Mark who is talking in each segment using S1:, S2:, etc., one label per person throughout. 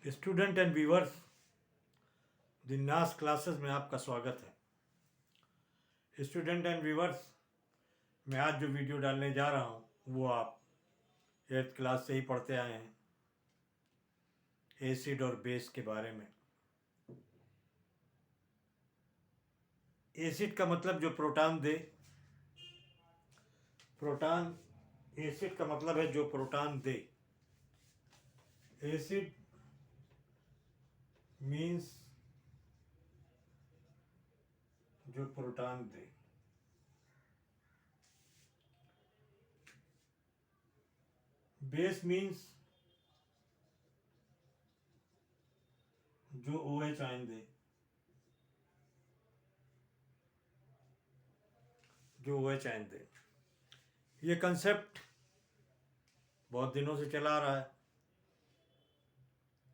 S1: Student and viewers, दिनास classes में आपका स्वागत है। स्टूडेंट एंड व्यूअर्स, मैं आज जो वीडियो डालने जा रहा हूँ वो आप 8th क्लास से ही पढ़ते आए हैं, एसिड और बेस के बारे में। एसिड का मतलब जो प्रोटॉन दे, प्रोटॉन, एसिड का मतलब है जो प्रोटॉन दे। एसिड मीन्स जो प्रोटॉन दे। बेस मीन्स जो OH आयन दे, जो OH आयन दे। ये कंसेप्ट बहुत दिनों से चला आ रहा है।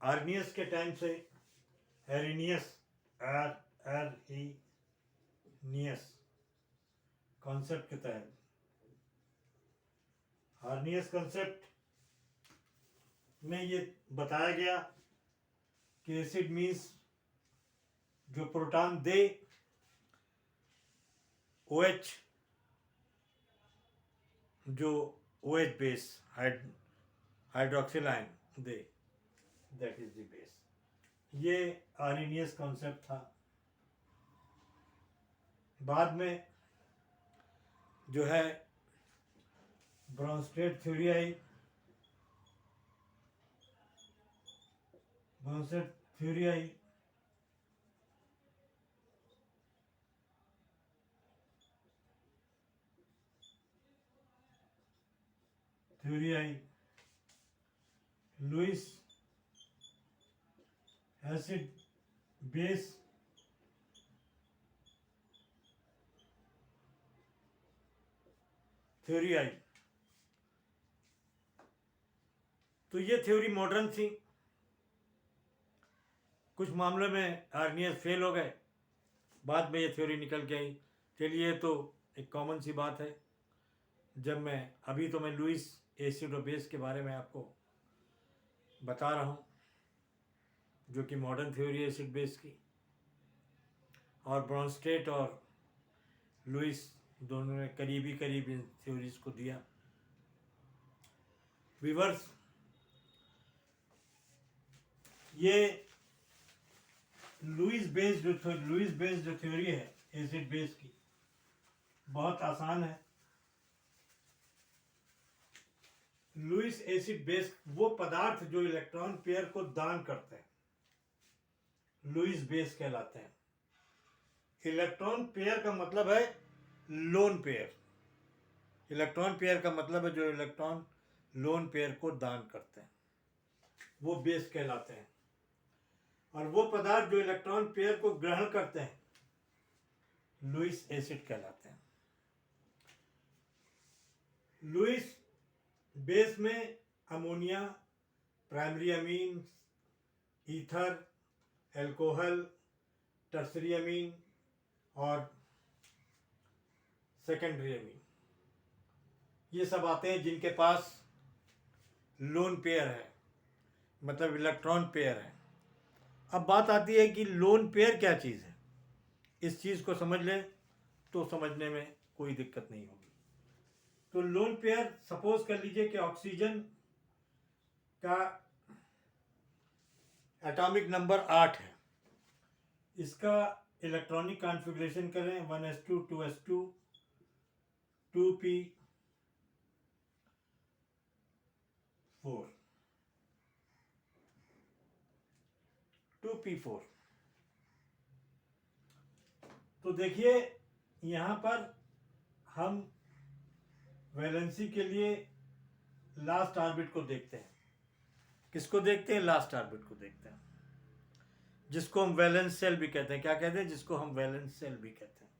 S1: आर्नियस के टाइम से, एरिनियस, एरिनियस कॉन्सेप्ट के तहत, आर्नियस कॉन्सेप्ट में ये बताया गया कि एसिड मीन्स जो प्रोटॉन दे, OH, जो OH base hydroxyl ion they, that is the base. ये आर्नियस कॉन्सेप्ट था। बाद में जो है ब्रोंस्टेड थ्योरी आई। ब्रोंस्टेड थ्योरी आई लुइस एसिड बेस थ्योरी आई। तो ये थ्योरी मॉडर्न थी। कुछ मामलों में आर्नियस फेल हो गए, बाद में ये थ्योरी निकल के आई। चलिए, ये तो एक कॉमन सी बात है। जब मैं लुइस एसिड और बेस के बारे में आपको बता रहा हूँ, जो कि मॉडर्न थ्योरी है एसिड बेस की, और ब्रोंस्टेड और लुइस दोनों ने करीब इन थ्योरीज को दिया। व्यूअर्स, ये लुइस बेस जो थ्योरी है एसिड बेस की, बहुत आसान है। लुइस एसिड बेस वो पदार्थ जो इलेक्ट्रॉन पेयर को दान करते हैं, लुइस बेस कहलाते हैं। इलेक्ट्रॉन पेयर का मतलब है लोन पेयर। इलेक्ट्रॉन पेयर का मतलब है जो इलेक्ट्रॉन लोन पेयर को दान करते हैं, वो बेस कहलाते हैं। और वो पदार्थ जो इलेक्ट्रॉन पेयर को ग्रहण करते हैं, लुइस एसिड कहलाते हैं। लुइस बेस में ammonia, primary amine, ether, alcohol, tertiary amine और सेकेंडरी अमीन, ये सब आते हैं जिनके पास लोन पेयर है, मतलब इलेक्ट्रॉन पेयर है। अब बात आती है कि लोन पेयर क्या चीज़ है। इस चीज़ को समझ लें तो समझने में कोई दिक्कत नहीं होगी। तो लोन पेयर, सपोज कर लीजिए कि ऑक्सीजन का एटॉमिक नंबर 8 है। इसका इलेक्ट्रॉनिक कॉन्फ़िगरेशन करें 1s2 2s2 2p4 2p4। तो देखिए, यहाँ पर हम वैलेंसी के लिए लास्ट ऑर्बिट को देखते हैं। किसको देखते हैं? लास्ट ऑर्बिट को देखते हैं, जिसको हम वैलेंस सेल भी कहते हैं। क्या कहते हैं? जिसको हम वैलेंस सेल भी कहते हैं।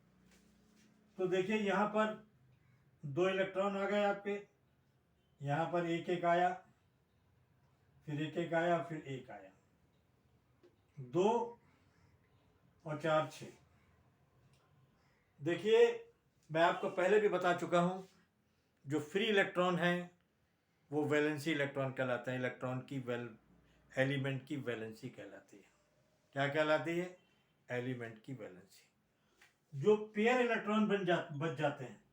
S1: तो देखिए, यहाँ पर 2 इलेक्ट्रॉन आ गए आपके। यहाँ पर एक एक आया, फिर एक एक आया, फिर एक आया, 2 और 4 6। देखिए, मैं आपको पहले भी बता चुका हूं, जो फ्री इलेक्ट्रॉन है वो वैलेंसी इलेक्ट्रॉन कहलाते हैं। इलेक्ट्रॉन की एलिमेंट की वैलेंसी कहलाती है। क्या कहलाती है? एलिमेंट की वैलेंसी। जो पेयर इलेक्ट्रॉन बच जाते हैं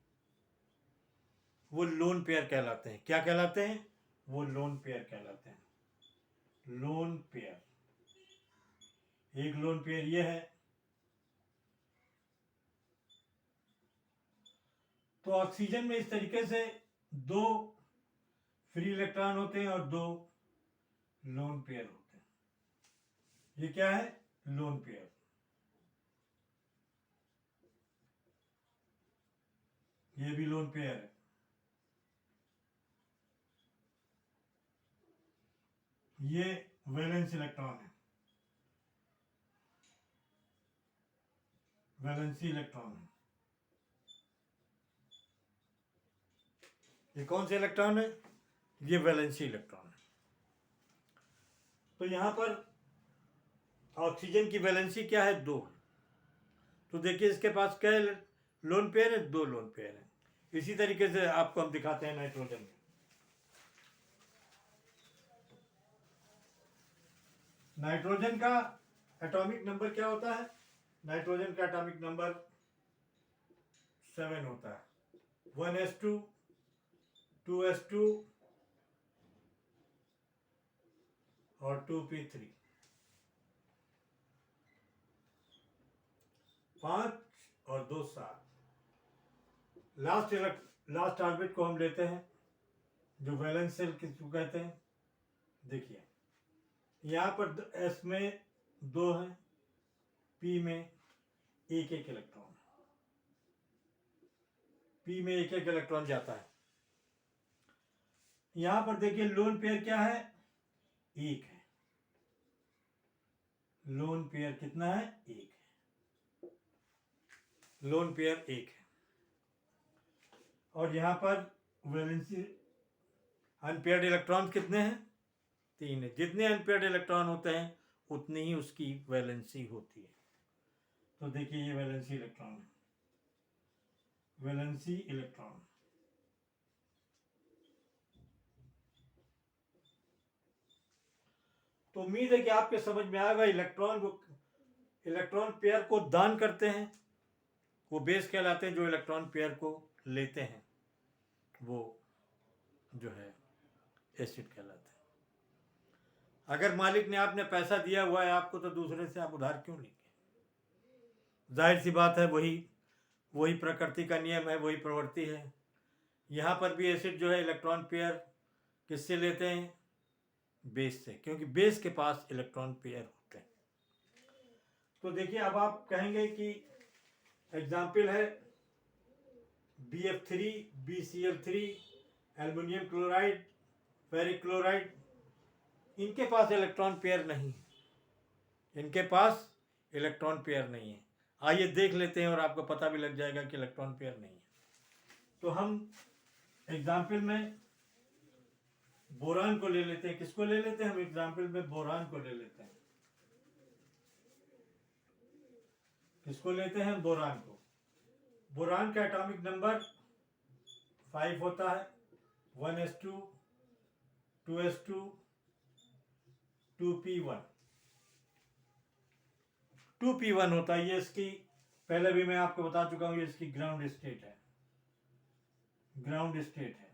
S1: वो लोन पेयर कहलाते हैं। क्या कहलाते हैं? वो लोन पेयर कहलाते हैं। लोन पेयर, एक लोन पेयर ये है। तो ऑक्सीजन में इस तरीके से 2 फ्री इलेक्ट्रॉन होते हैं और 2 लोन पेयर होते हैं। ये क्या है? Lone pair. ये भी लोन पेयर है। ये वैलेंस इलेक्ट्रॉन है, वैलेंसी इलेक्ट्रॉन है। ये कौन से इलेक्ट्रॉन है? ये वैलेंसी इलेक्ट्रॉन है। तो यहां पर ऑक्सीजन की वैलेंसी क्या है? 2। तो देखिए इसके पास क्या लोन पेयर है? 2 लोन पेयर है। इसी तरीके से आपको हम दिखाते हैं नाइट्रोजन में। नाइट्रोजन का एटॉमिक नंबर क्या होता है? नाइट्रोजन का एटॉमिक नंबर 7 होता है। 1s2, 2s2 और 2p3। 5 और 2 7। लास्ट ऑर्बिट को हम लेते हैं, जो वैलेंस शेल किसको कहते हैं? देखिए यहाँ पर एस में 2 है, पी में एक इलेक्ट्रॉन, पी में एक इलेक्ट्रॉन जाता है। यहां पर देखिए लोन पेयर क्या है? 1 है। लोन पेयर कितना है? 1 है। लोन पेयर 1 है। और यहां पर वैलेंसी अनपेयर्ड इलेक्ट्रॉन कितने हैं? 3 है। जितने अनपेयर्ड इलेक्ट्रॉन होते हैं उतनी ही उसकी वैलेंसी होती है। तो देखिए ये वैलेंसी इलेक्ट्रॉन है, वैलेंसी इलेक्ट्रॉन। तो उम्मीद है कि आपके समझ में आएगा। इलेक्ट्रॉन पेयर को दान करते हैं वो बेस कहलाते हैं। जो इलेक्ट्रॉन पेयर को लेते हैं वो जो है एसिड कहलाते हैं। अगर मालिक ने आपने पैसा दिया हुआ है आपको, तो दूसरे से आप उधार क्यों लेंगे? जाहिर सी बात है, वही प्रकृति का नियम है, वही प्रवृत्ति है। यहाँ पर भी एसिड जो है इलेक्ट्रॉन पेयर किससे लेते हैं? बेस से, क्योंकि बेस के पास इलेक्ट्रॉन पेयर होते हैं। तो देखिए अब आप कहेंगे कि एग्जाम्पल है BF3, BCl3, aluminium chloride, ferric chloride. इनके पास इलेक्ट्रॉन पेयर नहीं है, इनके पास इलेक्ट्रॉन पेयर नहीं है। आइए देख लेते हैं और आपको पता भी लग जाएगा कि इलेक्ट्रॉन पेयर नहीं है। तो हम एग्जाम्पल में बोरान को ले लेते हैं। किसको ले लेते हैं? हम एग्जाम्पल में बोरान को ले लेते हैं। किसको लेते हैं? बोरान को। बोरान का एटॉमिक नंबर 5 होता है। 1s2, 2s2, 2p1। 2p1 होता है। ये इसकी पहले भी मैं आपको बता चुका हूं, ये इसकी ग्राउंड स्टेट है, ग्राउंड स्टेट है।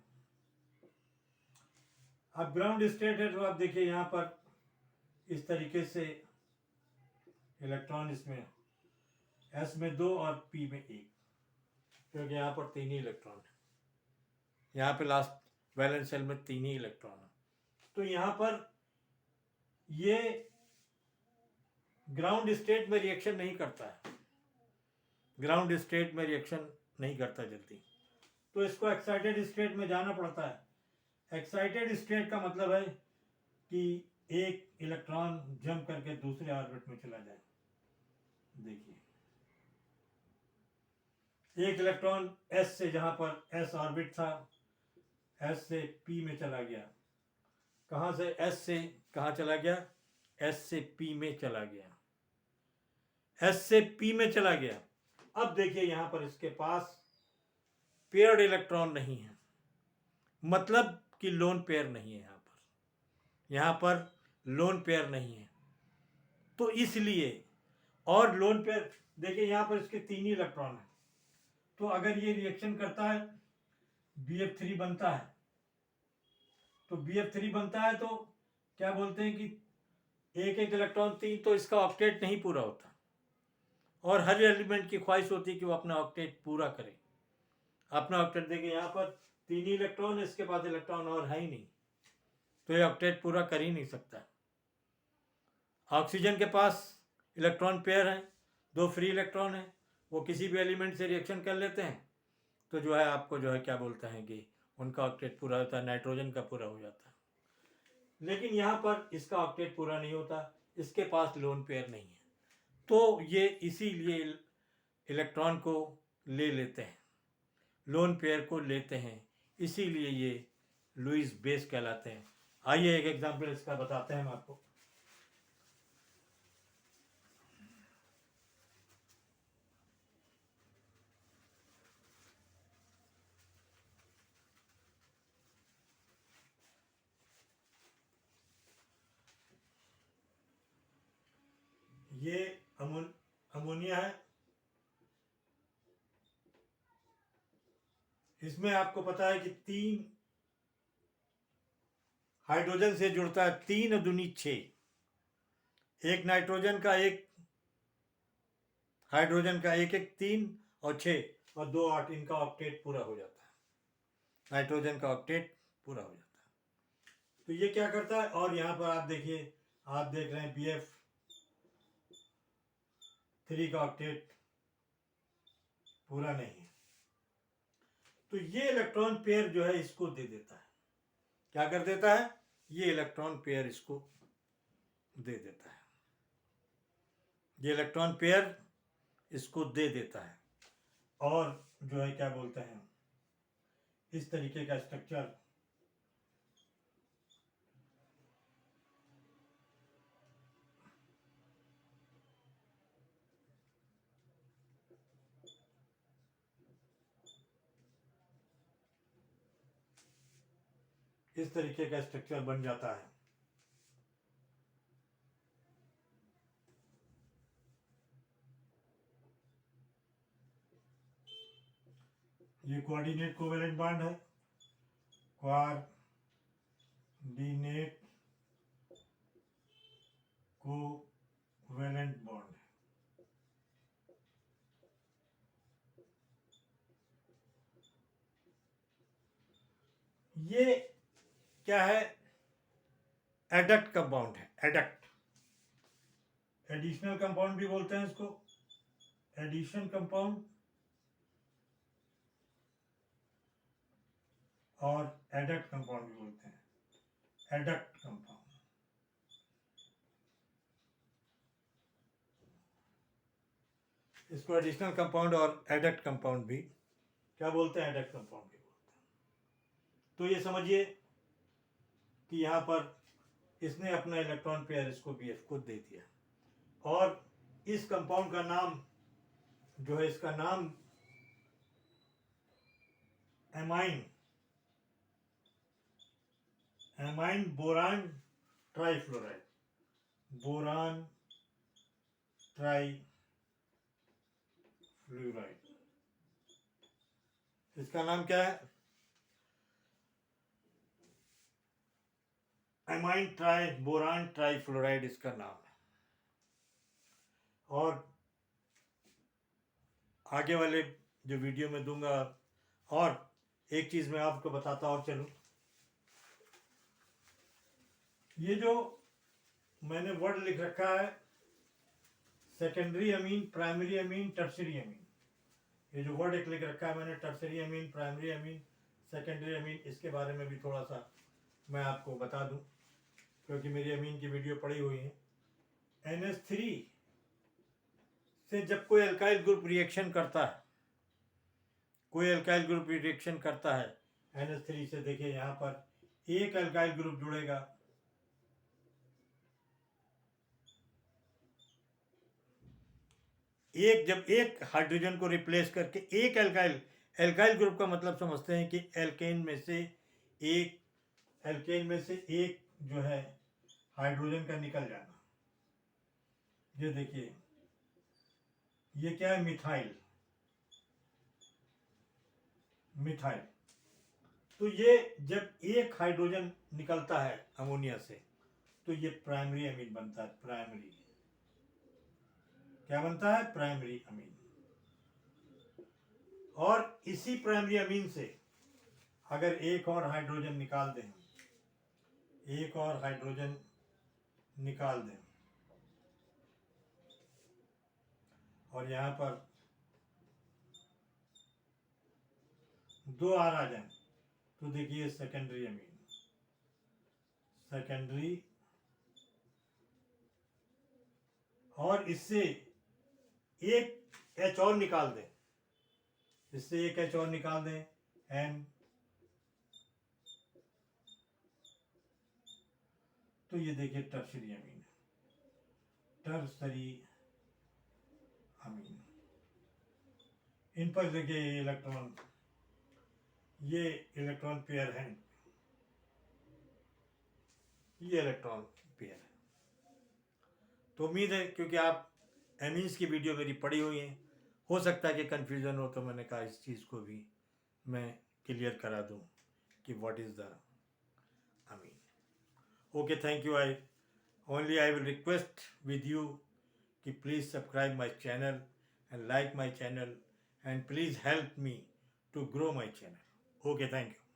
S1: अब ग्राउंड स्टेट है तो आप देखिए यहां पर इस तरीके से इलेक्ट्रॉन इसमें S में 2 और P में 1, क्योंकि यहाँ पर 3 ही इलेक्ट्रॉन है। यहाँ पे लास्ट वैलेंस शेल में 3 ही इलेक्ट्रॉन है। तो यहाँ पर ये ग्राउंड स्टेट में रिएक्शन नहीं करता है, ग्राउंड स्टेट में रिएक्शन नहीं करता जल्दी, तो इसको एक्साइटेड स्टेट में जाना पड़ता है। एक्साइटेड स्टेट का मतलब है कि एक इलेक्ट्रॉन जंप करके दूसरे ऑर्बिट में चला जाए। देखिए एक इलेक्ट्रॉन S से, जहां पर S ऑर्बिट था, S से P में चला गया। कहां से? S से कहां चला गया? S से P में चला गया, S से P में चला गया। अब देखिए यहां पर इसके पास पेयर्ड इलेक्ट्रॉन नहीं है, मतलब कि लोन पेयर नहीं है। यहां पर लोन पेयर नहीं है। तो इसलिए, और लोन पेयर देखिए यहाँ पर इसके 3 ही इलेक्ट्रॉन है, तो अगर ये रिएक्शन करता है BF3 बनता है, तो BF3 बनता है तो क्या बोलते हैं कि एक एक इलेक्ट्रॉन 3, तो इसका ऑक्टेट नहीं पूरा होता। और हर एलिमेंट की ख्वाहिश होती है कि वो अपना ऑक्टेट पूरा करे। अपना ऑक्टेट देखिए यहाँ पर 3 ही इलेक्ट्रॉन है, इसके बाद इलेक्ट्रॉन और है ही नहीं, तो ये ऑक्टेट पूरा कर ही नहीं सकता। ऑक्सीजन के पास इलेक्ट्रॉन पेयर है, 2 फ्री इलेक्ट्रॉन है, वो किसी भी एलिमेंट से रिएक्शन कर लेते हैं, तो जो है आपको जो है क्या बोलते हैं कि उनका ऑक्टेट पूरा होता है, नाइट्रोजन का पूरा हो जाता है। लेकिन यहाँ पर इसका ऑक्टेट पूरा नहीं होता, इसके पास लोन पेयर नहीं है, तो ये इसीलिए इलेक्ट्रॉन को ले लेते हैं, लोन पेयर को लेते हैं, इसीलिए ये लुईस बेस कहलाते हैं। आइए एक एग्जाम्पल इसका बताते हैं हम आपको। ये अमोनिया है, इसमें आपको पता है कि 3 हाइड्रोजन से जुड़ता है, 3 दूनी 6, एक नाइट्रोजन का, एक हाइड्रोजन का, एक 3 और 6 और 2 8, इनका ऑक्टेट पूरा हो जाता है, नाइट्रोजन का ऑक्टेट पूरा हो जाता है। तो ये क्या करता है, और यहाँ पर आप देखिए, आप देख रहे हैं BF3 का ऑक्टेट पूरा नहीं है, तो ये इलेक्ट्रॉन पेयर जो है इसको दे देता है। क्या कर देता है, ये इलेक्ट्रॉन पेयर इसको दे देता है, ये इलेक्ट्रॉन पेयर इसको दे देता है, और जो है क्या बोलते हैं, इस तरीके का स्ट्रक्चर बन जाता है। ये कोऑर्डिनेट कोवेलेंट बॉन्ड है, कोऑर्डिनेट कोवेलेंट बॉन्ड है। ये क्या है, एडक्ट कंपाउंड है, एडक्ट, एडिशनल कंपाउंड भी बोलते हैं इसको, एडिशन कंपाउंड और एडक्ट कंपाउंड भी बोलते हैं, एडक्ट कंपाउंड। इसको एडिशनल कंपाउंड और एडक्ट कंपाउंड भी क्या बोलते हैं, एडक्ट कंपाउंड भी बोलते हैं। तो ये समझिए कि यहाँ पर इसने अपना इलेक्ट्रॉन पेयर इसको BF को दे दिया, और इस कंपाउंड का नाम जो है, इसका नाम amine boron trifluoride, boron trifluoride, इसका नाम क्या है, बोरान ट्राइफ्लोराइड इसका नाम है। और आगे वाले जो वीडियो में दूंगा, और एक चीज मैं आपको बताता और चलूं, ये जो मैंने वर्ड लिख रखा है, secondary amine, primary amine, tertiary अमीन, ये जो वर्ड एक लिख रखा है मैंने, टर्शरी अमीन, प्राइमरी अमीन, सेकेंडरी अमीन, इसके बारे में भी थोड़ा सा मैं आपको बता दूं, क्योंकि मेरी अमीन की वीडियो पड़ी हुई है। NH3 से जब कोई अल्काइल ग्रुप रिएक्शन करता है, कोई अल्काइल ग्रुप रिएक्शन करता है NH3 से, देखिए यहाँ पर एक अल्काइल ग्रुप जुड़ेगा, जब एक हाइड्रोजन को रिप्लेस करके एक अल्काइल ग्रुप का मतलब समझते हैं कि एल्केन में से एक जो है हाइड्रोजन का निकल जाना। ये देखिए, ये क्या है? मिथाइल। मिथाइल। तो ये जब एक हाइड्रोजन निकलता है अमोनिया से तो ये प्राइमरी अमीन बनता है। प्राइमरी क्या बनता है? Primary amine. और इसी प्राइमरी अमीन से अगर एक और हाइड्रोजन निकाल दें, एक और हाइड्रोजन निकाल दें और यहां पर 2 R आ जाए तो देखिए सेकेंडरी अमीन। सेकेंडरी। और इससे एक H और निकाल दें, इससे एक H और निकाल दें, N, तो ये देखिए टर्शरी अमीन। टर्शरी अमीन। इन पर देखिए इलेक्ट्रॉन, ये इलेक्ट्रॉन पेयर है, ये इलेक्ट्रॉन पेयर है। तो उम्मीद है क्योंकि आप एमीन्स की वीडियो मेरी पढ़ी हुई है, हो सकता है कि कन्फ्यूज़न हो, तो मैंने कहा इस चीज़ को भी मैं क्लियर करा दूं कि व्हाट इज़ द अमीन। Okay, thank you. I will request with you कि please subscribe my channel and like my channel and please help me to grow my channel. Okay, thank you.